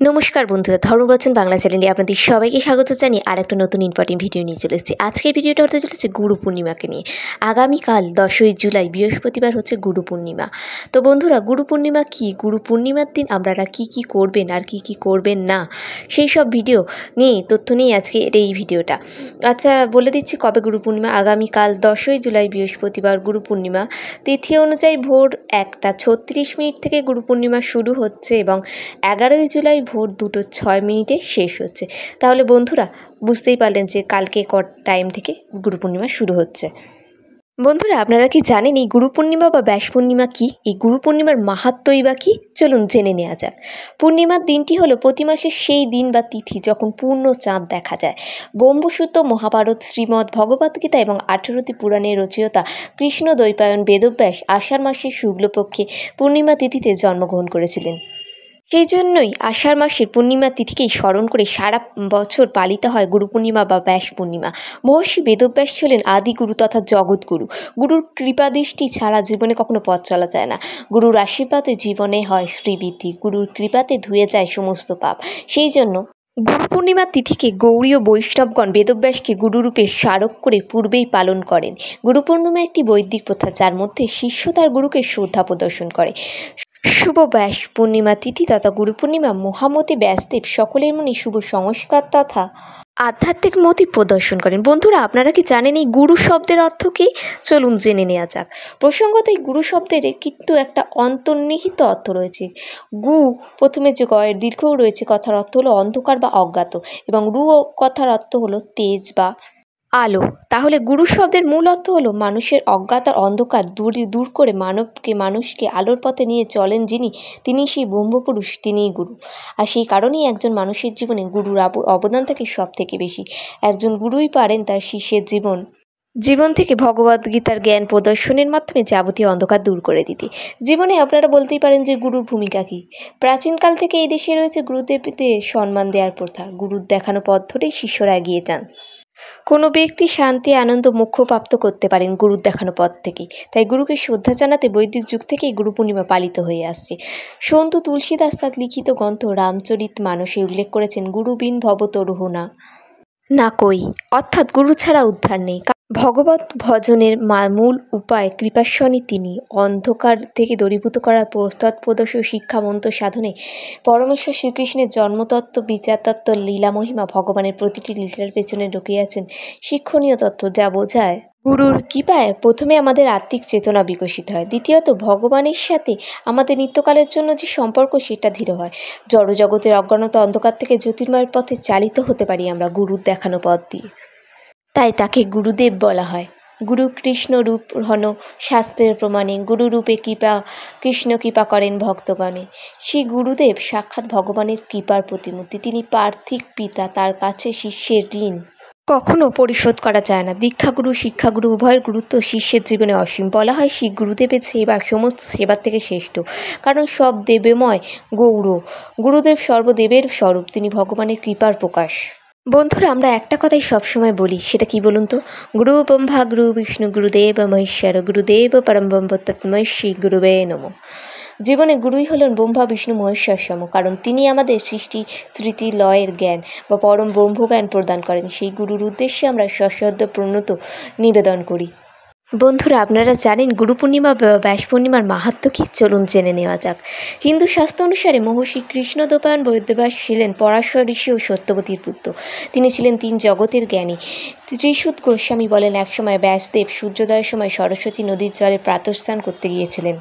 নমস্কার বন্ধুরা, ধর্মবচন বাংলা চ্যানেলে আপনাদের সবাইকে স্বাগত জানিয়ে আর একটা নতুন ইম্পর্টেন্ট ভিডিও নিয়ে চলে এসেছি। আজকের ভিডিওটা হতে চলেছে গুরু পূর্ণিমাকে নিয়ে। আগামীকাল 10ই জুলাই বৃহস্পতিবার হচ্ছে গুরু পূর্ণিমা। তো বন্ধুরা, গুরু পূর্ণিমা কী, গুরু পূর্ণিমার দিন আপনারা কী কী করবেন আর কী কী করবেন না, সেই সব ভিডিও নিয়ে তথ্য নিয়ে আজকে এই ভিডিওটা। আচ্ছা, বলে দিচ্ছি কবে গুরু পূর্ণিমা। আগামীকাল 10ই জুলাই বৃহস্পতিবার গুরু পূর্ণিমা। তিথি অনুযায়ী ভোর 1টা 36 থেকে গুরু পূর্ণিমা শুরু হচ্ছে এবং 11ই জুলাই ভোর 2:06 শেষ হচ্ছে। তাহলে বন্ধুরা বুঝতেই পারলেন যে কালকে টাইম থেকে গুরু পূর্ণিমা শুরু হচ্ছে। বন্ধুরা, আপনারা কি জানেন এই গুরু পূর্ণিমা বা ব্যাস পূর্ণিমা কী? এই গুরু পূর্ণিমার মাহাত্ম্যই বা কী? চলুন জেনে নেওয়া যাক। পূর্ণিমার দিনটি হলো প্রতি মাসের সেই দিন বা তিথি যখন পূর্ণ চাঁদ দেখা যায়। ব্রহ্মসূত্র, মহাভারত, শ্রীমদ্ ভগবদ্গীতা এবং 18টি পুরাণের রচয়িতা কৃষ্ণদ্বৈপায়ন বেদব্যাস আষাঢ় মাসের শুক্লপক্ষে পূর্ণিমা তিথিতে জন্মগ্রহণ করেছিলেন। সেই জন্যই আষাঢ় মাসের পূর্ণিমা তিথিকেই স্মরণ করে সারা বছর পালিত হয় গুরু পূর্ণিমা বা ব্যাস পূর্ণিমা। মহর্ষি বেদব্যাস ছিলেন আদিগুরু তথা জগৎগুরু। গুরুর কৃপাদৃষ্টি ছাড়া জীবনে কখনো পথ চলা যায় না। গুরুর আশীর্বাদে জীবনে হয় শ্রীবৃদ্ধি। গুরুর কৃপাতে ধুয়ে যায় সমস্ত পাপ। সেই জন্য গুরু পূর্ণিমার তিথিকে গৌড়ীয় বৈষ্ণবগণ বেদব্যাসকে গুরুরূপে স্মারক করে পূর্বেই পালন করেন। গুরু পূর্ণিমা একটি বৈদিক প্রথা, যার মধ্যে শিষ্য তার গুরুকে শ্রদ্ধা প্রদর্শন করে। শুভ ব্যাস পূর্ণিমা তিথি তথা গুরু পূর্ণিমা মহামতি ব্যাসদেব সকলের মনে শুভ সংস্কার তথা আধ্যাত্মিক মতি প্রদর্শন করেন। বন্ধুরা, আপনারা কি জানেন এই গুরু শব্দের অর্থ কী? চলুন জেনে নেওয়া যাক। প্রসঙ্গত এই গুরু শব্দের কিন্তু একটা অন্তর্নিহিত অর্থ রয়েছে। গু প্রথমে যে গয়ের দীর্ঘ রয়েছে, কথার অর্থ হলো অন্ধকার বা অজ্ঞাত, এবং রু কথার অর্থ হলো তেজ বা আলো। তাহলে গুরু শব্দের মূল অর্থ হলো মানুষের অজ্ঞাতার অন্ধকার দূর করে মানুষকে আলোর পথে নিয়ে চলেন যিনি, তিনি সেই ব্রহ্মপুরুষ, তিনিই গুরু। আর সেই কারণেই একজন মানুষের জীবনে গুরুর অবদান থাকে সব থেকে বেশি। একজন গুরুই পারেন তার শিষ্যের জীবন থেকে ভগবদ্গীতার জ্ঞান প্রদর্শনের মাধ্যমে যাবতীয় অন্ধকার দূর করে দিতে। জীবনে আপনারা বলতেই পারেন যে গুরুর ভূমিকা কী। প্রাচীনকাল থেকে এই দেশে রয়েছে গুরুদেবদের সম্মান দেওয়ার প্রথা। গুরুর দেখানো পথ ধরেই শিষ্যরা এগিয়ে যান। কোনো ব্যক্তি শান্তি, আনন্দ, মোক্ষ প্রাপ্ত করতে পারেন গুরুর দেখানো পথ থেকেই। তাই গুরুকে শ্রদ্ধা জানাতে বৈদিক যুগ থেকেই গুরু পূর্ণিমা পালিত হয়ে আসছে। সন্ত তুলসীদাস তার লিখিত গ্রন্থ রামচরিত মানসে উল্লেখ করেছেন, গুরু বিন ভব তরুহ না কই, অর্থাৎ গুরু ছাড়া উদ্ধার নেই। ভগবত ভজনের মূল উপায় কৃপাস্বনী তিনি। অন্ধকার থেকে দূরীভূত করার তৎপ্রদর্শক শিক্ষা মন্ত্র সাধনে পরমেশ্বর শ্রীকৃষ্ণের জন্মতত্ত্ব, বিচারতত্ত্ব, লীলা মহিমা, ভগবানের প্রতিটি লীলার পেছনে ঢুকিয়ে আছেন শিক্ষণীয় তত্ত্ব, যা বোঝায় গুরুর কৃপায় প্রথমে আমাদের আত্মিক চেতনা বিকশিত হয়, দ্বিতীয়ত ভগবানের সাথে আমাদের নিত্যকালের জন্য যে সম্পর্ক সেটা দৃঢ় হয়। জড়জগতের অজ্ঞানতা অন্ধকার থেকে জ্যোতির্ময়ের পথে চালিত হতে পারি আমরা গুরুর দেখানো পথ দিয়ে। তাই তাকে গুরুদেব বলা হয়। গুরু কৃষ্ণ রূপ হন শাস্ত্রের প্রমাণে। গুরুরূপে কৃষ্ণ কৃপা করেন ভক্তগণে। শ্রী গুরুদেব সাক্ষাৎ ভগবানের কৃপার প্রতিমূর্তি। তিনি পার্থিব পিতা, তার কাছে শিষ্যের ঋণ কখনো পরিশোধ করা যায় না। দীক্ষাগুরু, শিক্ষাগুরু উভয়ের গুরুত্ব শিষ্যের জীবনে অসীম। বলা হয় শ্রী গুরুদেবের সেবা সমস্ত সেবার থেকে শ্রেষ্ঠ, কারণ সব দেবময় গৌর। গুরুদেব সর্বদেবের স্বরূপ, তিনি ভগবানের কৃপার প্রকাশ। বন্ধুরা, আমরা একটা কথাই সবসময় বলি, সেটা কি বলুন তো? গুরু ব্রহ্মা গুরু বিষ্ণু গুরুদেব মহেশ্বর গুরুদেব পরম ব্রহ্ম তস্मै শ্রী গুরুবে নমঃ। জীবনে গুরুই হলেন ব্রহ্মা বিষ্ণু মহেশ্বর সম, কারণ তিনি আমাদের সৃষ্টি স্মৃতি লয়ের জ্ঞান বা পরম ব্রহ্মজ্ঞান প্রদান করেন। সেই গুরুর উদ্দেশ্যে আমরা সশ্রদ্ধ প্রণত নিবেদন করি। বন্ধুরা, আপনারা জানেন গুরু পূর্ণিমা বা ব্যাস পূর্ণিমার মাহাত্ম্য কী? চলুন জেনে নেওয়া যাক। হিন্দু শাস্ত্র অনুসারে মহর্ষি কৃষ্ণদ্বৈপায়ন বেদব্যাস ছিলেন পরাশর ঋষি ও সত্যবতীর পুত্র। তিনি ছিলেন 3 জগতের জ্ঞানী। ত্রিসূত গোস্বামী বলেন, একসময় ব্যাসদেব সূর্যোদয়ের সময় সরস্বতী নদীর জলে প্রাতঃস্নান করতে গিয়েছিলেন।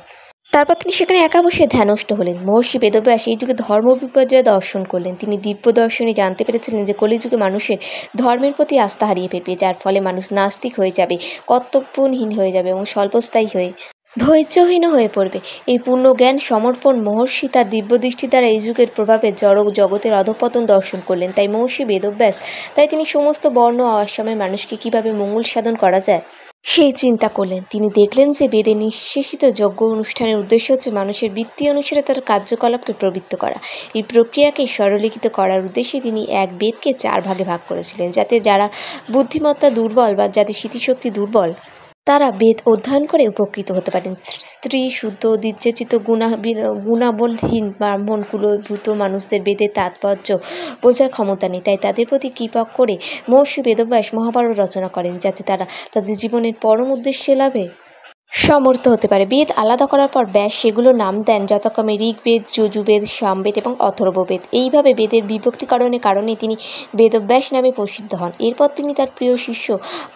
তারপর তিনি সেখানে একা বসে ধ্যানস্থ হলেন। মহর্ষি বেদব্যাস এই যুগে ধর্ম বিপর্যয় দর্শন করলেন। তিনি দিব্য দর্শনে জানতে পেরেছিলেন যে কলিযুগে মানুষের ধর্মের প্রতি আস্থা হারিয়ে ফেলবে, যার ফলে মানুষ নাস্তিক হয়ে যাবে, কর্তব্যহীন হয়ে যাবে এবং স্বল্পস্থায়ী হয়ে ধৈর্যহীন হয়ে পড়বে। এই পূর্ণ জ্ঞান সমর্পণ মহর্ষি তার দিব্যদৃষ্টি দ্বারা এই যুগের প্রভাবে জড় জগতের অধঃপতন দর্শন করলেন। তাই মহর্ষি বেদব্যাস তিনি সমস্ত বর্ণ ও আশ্রমের মানুষকে কীভাবে মঙ্গল সাধন করা যায় সেই চিন্তা করলেন। তিনি দেখলেন যে বেদে নিঃশেষিত যজ্ঞ অনুষ্ঠানের উদ্দেশ্য হচ্ছে মানুষের বৃত্তি অনুসারে তার কার্যকলাপকে প্রবৃত্ত করা। এই প্রক্রিয়াকে সরলীকৃত করার উদ্দেশ্যে তিনি এক বেদকে 4 ভাগে ভাগ করেছিলেন, যাতে যারা বুদ্ধিমত্তা দুর্বল বা যাদের স্মৃতিশক্তি দুর্বল তারা বেদ অধ্যয়ন করে উপকৃত হতে পারেন। স্ত্রী শুদ্ধ দ্বিচেচিত গুণাবলহীন ব্রাহ্মণ কুলভূত মানুষদের বেদের তাৎপর্য বোঝার ক্ষমতা নেই, তাই তাদের প্রতি কৃপা করে মহর্ষি বেদব্যাস মহাভারত রচনা করেন, যাতে তারা তাদের জীবনের পরম উদ্দেশ্যে লাভে সমর্থ হতে পারে। বেদ আলাদা করার পর ব্যাস সেগুলো নাম দেন যথাক্রমে ঋগ্বেদ, যজুর্বেদ, সামবেদ এবং অথর্ববেদ। এইভাবে বেদের বিভক্তিকরণের কারণে তিনি বেদব্যাস নামে প্রসিদ্ধ হন। এরপর তিনি তার প্রিয় শিষ্য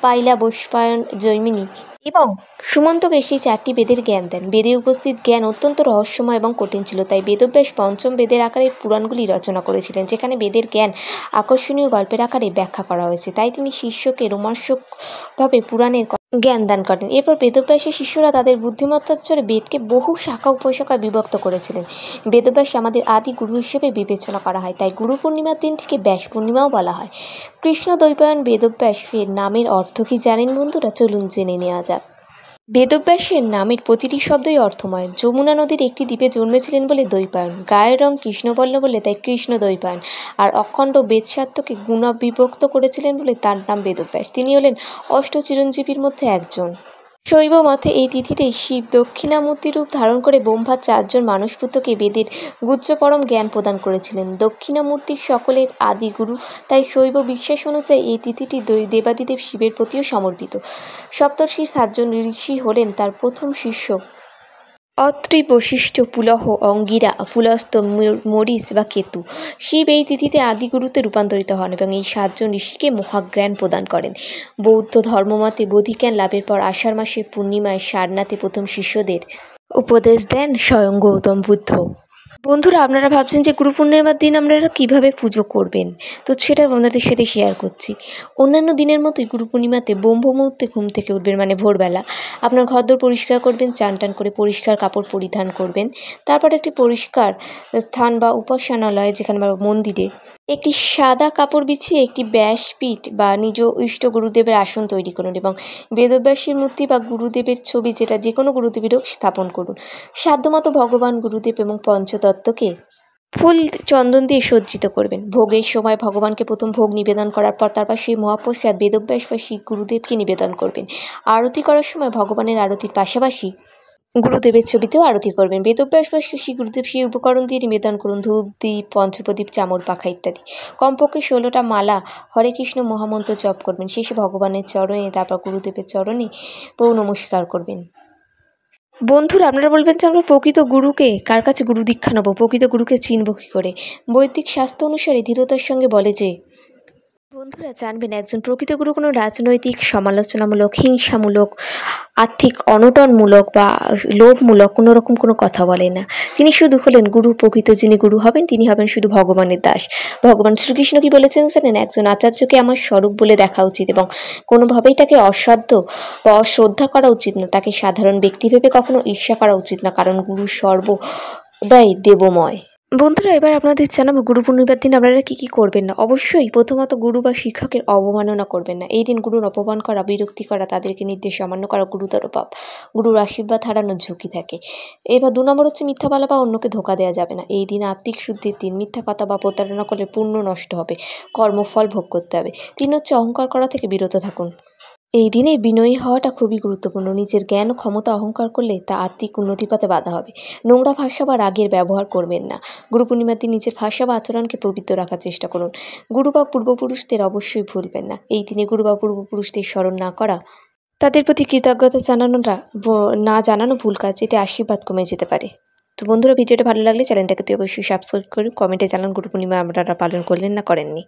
পাইলা, বৈশম্পায়ন, জৈমিনী এবং সুমন্তকে সেই 4টি বেদের জ্ঞান দেন। বেদে উপস্থিত জ্ঞান অত্যন্ত রহস্যময় এবং কঠিন ছিল, তাই বেদব্যাস পঞ্চম বেদের আকারে পুরাণগুলি রচনা করেছিলেন, যেখানে বেদের জ্ঞান আকর্ষণীয় গল্পের আকারে ব্যাখ্যা করা হয়েছে। তাই তিনি শিষ্যকে রোমাঞ্চকভাবে পুরাণের জ্ঞান দান করেন। এরপর বেদব্যাসের শিষ্যরা তাদের বুদ্ধিমত্তার জোরে বেদকে বহু শাখা উপশাখায় বিভক্ত করেছিলেন। বেদব্যাস আমাদের আদি গুরু হিসেবে বিবেচনা করা হয়, তাই গুরু পূর্ণিমার দিন থেকে ব্যাস পূর্ণিমাও বলা হয়। কৃষ্ণ দ্বৈপায়ন বেদব্যাসের নামের অর্থ কি জানেন বন্ধুরা? চলুন জেনে নেওয়া যাক। বেদব্যাসের নামের প্রতিটি শব্দই অর্থময়। যমুনা নদীর একটি দ্বীপে জন্মেছিলেন বলে দ্বৈপায়ন, গায়ের রং কৃষ্ণবর্ণ বলে তাই কৃষ্ণ দ্বৈপায়ন, আর অখণ্ড বেদসাধ্যকে গুণবিভক্ত করেছিলেন বলে তার নাম বেদব্যাস। তিনি হলেন অষ্টচিরঞ্জীবীর মধ্যে একজন। শৈব মতে এই তিথিতে শিব দক্ষিণামূর্তি রূপ ধারণ করে ব্রহ্মার 4জন মানসপুত্রকে বেদের গুহ্যপরম জ্ঞান প্রদান করেছিলেন। দক্ষিণামূর্তির সকলের আদি গুরু, তাই শৈব বিশ্বাস অনুযায়ী এই তিথিটি দেবাদিদেব শিবের প্রতিও সমর্পিত। সপ্তর্ষির 7জন ঋষি হলেন তার প্রথম শিষ্য অত্রি, বশিষ্ঠ, পুলহ, অঙ্গিরা, পুলস্ত, মরিচ বা কেতু। শিব এই তিথিতে আদিগুরুতে রূপান্তরিত হন এবং এই 7জন ঋষিকে মহাজ্ঞান প্রদান করেন। বৌদ্ধ ধর্মমতে বোধিজ্ঞান লাভের পর আষাঢ় মাসের পূর্ণিমায় সারনাথে প্রথম শিষ্যদের উপদেশ দেন স্বয়ং গৌতম বুদ্ধ। বন্ধুরা, আপনারা ভাবছেন যে গুরু পূর্ণিমার দিন আপনারা কীভাবে পুজো করবেন, তো সেটা আপনাদের সাথে শেয়ার করছি। অন্যান্য দিনের মতোই গুরু পূর্ণিমাতে ব্রহ্ম মুহূর্তে ঘুম থেকে উঠবেন, মানে ভোরবেলা। আপনার ঘরদোর পরিষ্কার করবেন, চান টান করে পরিষ্কার কাপড় পরিধান করবেন। তারপর একটি পরিষ্কার স্থান বা উপাসনালয়, যেখানে বা মন্দিরে একটি সাদা কাপড় বিছিয়ে একটি ব্যাসপীঠ বা নিজ ইষ্ট গুরুদেবের আসন তৈরি করুন এবং বেদব্যাসের মূর্তি বা গুরুদেবের ছবি, যেটা যে কোনো গুরুদেবেরও, স্থাপন করুন। সাধ্যমতো ভগবান, গুরুদেব এবং পঞ্চতত্ত্বকে ফুল চন্দন দিয়ে সজ্জিত করবেন। ভোগের সময় ভগবানকে প্রথম ভোগ নিবেদন করার পর তারপর সেই মহাপ্রসাদ বেদব্যাস বা শ্রী গুরুদেবকে নিবেদন করবেন। আরতি করার সময় ভগবানের আরতির পাশাপাশি গুরুদেবের ছবিতেও আরতি করবেন। বেদব্যাস বা শ্রী গুরুদেব সেই উপকরণ দিয়ে নিবেদন করুন: ধূপ, দ্বীপ, পঞ্চপ্রদীপ, চামর পাখা ইত্যাদি। কমপক্ষে 16টা মালা হরে কৃষ্ণ মহামন্ত্র জপ করবেন। শেষে ভগবানের চরণে, তারপর গুরুদেবের চরণে নমস্কার করবেন। বন্ধুরা, আপনারা বলবেন যে আমরা প্রকৃত গুরুকে, কার কাছে গুরু দীক্ষা নেবো, প্রকৃত গুরুকে চিনব কী করে? বৈদিক শাস্ত্র অনুসারে দৃঢ়তার সঙ্গে বলে যে, বন্ধুরা জানবেন, একজন প্রকৃত গুরু কোনো রাজনৈতিক, সমালোচনামূলক, হিংসামূলক, আর্থিক অনটনমূলক বা লোভমূলক কোনো রকম কোনো কথা বলেন না। তিনি শুধু হলেন গুরু। প্রকৃত যিনি গুরু হবেন তিনি হবেন শুধু ভগবানের দাস। ভগবান শ্রীকৃষ্ণ কি বলেছেন জানেন? একজন আচার্যকে আমার স্বরূপ বলে দেখা উচিত এবং কোনোভাবেই তাকে অসাধ্য বা অশ্রদ্ধা করা উচিত না। তাকে সাধারণ ব্যক্তি ভেবে কখনো ঈর্ষা করা উচিত না, কারণ গুরু সর্বদাই দেবময়। বন্ধুরা, এবার আপনাদের জানাবো গুরু পূর্ণিমার দিন আপনারা কী কী করবেন না। অবশ্যই প্রথমত গুরু বা শিক্ষকের অবমাননা করবেন না। এই দিন গুরুর অপমান করা, বিরক্তি করা, তাদেরকে নির্দেশ অমান্য করা গুরুতর পাপ। গুরুর আশীর্বাদ হারানোর ঝুঁকি থাকে। এবার 2 নম্বর হচ্ছে মিথ্যা বলা বা অন্যকে ধোঁকা দেওয়া যাবে না। এই দিন আত্মিক শুদ্ধির দিন। মিথ্যা কথা বা প্রতারণা করলে পুণ্য নষ্ট হবে, কর্মফল ভোগ করতে হবে। 3 হচ্ছে অহংকার করা থেকে বিরত থাকুন। এই দিনে বিনয়ী হওয়াটা খুবই গুরুত্বপূর্ণ। নিজের জ্ঞান ও ক্ষমতা অহংকার করলে তা আত্মিক উন্নতিপথে বাধা হবে। নোংরা ভাষা বা রাগের ব্যবহার করবেন না। গুরু পূর্ণিমার দিন নিজের ভাষা বা আচরণকে পবিত্র রাখার চেষ্টা করুন। গুরু বা পূর্বপুরুষদের অবশ্যই ভুলবেন না। এই দিনে গুরু বা পূর্বপুরুষদের স্মরণ না করা, তাদের প্রতি কৃতজ্ঞতা জানানো ভুল কাজ। এতে আশীর্বাদ কমে যেতে পারে। তো বন্ধুরা, ভিডিওটা ভালো লাগলে চ্যানেলটাকে অবশ্যই সাবস্ক্রাইব করুন। কমেন্টে জানান গুরু পূর্ণিমা আপনারা পালন করলেন না করেননি।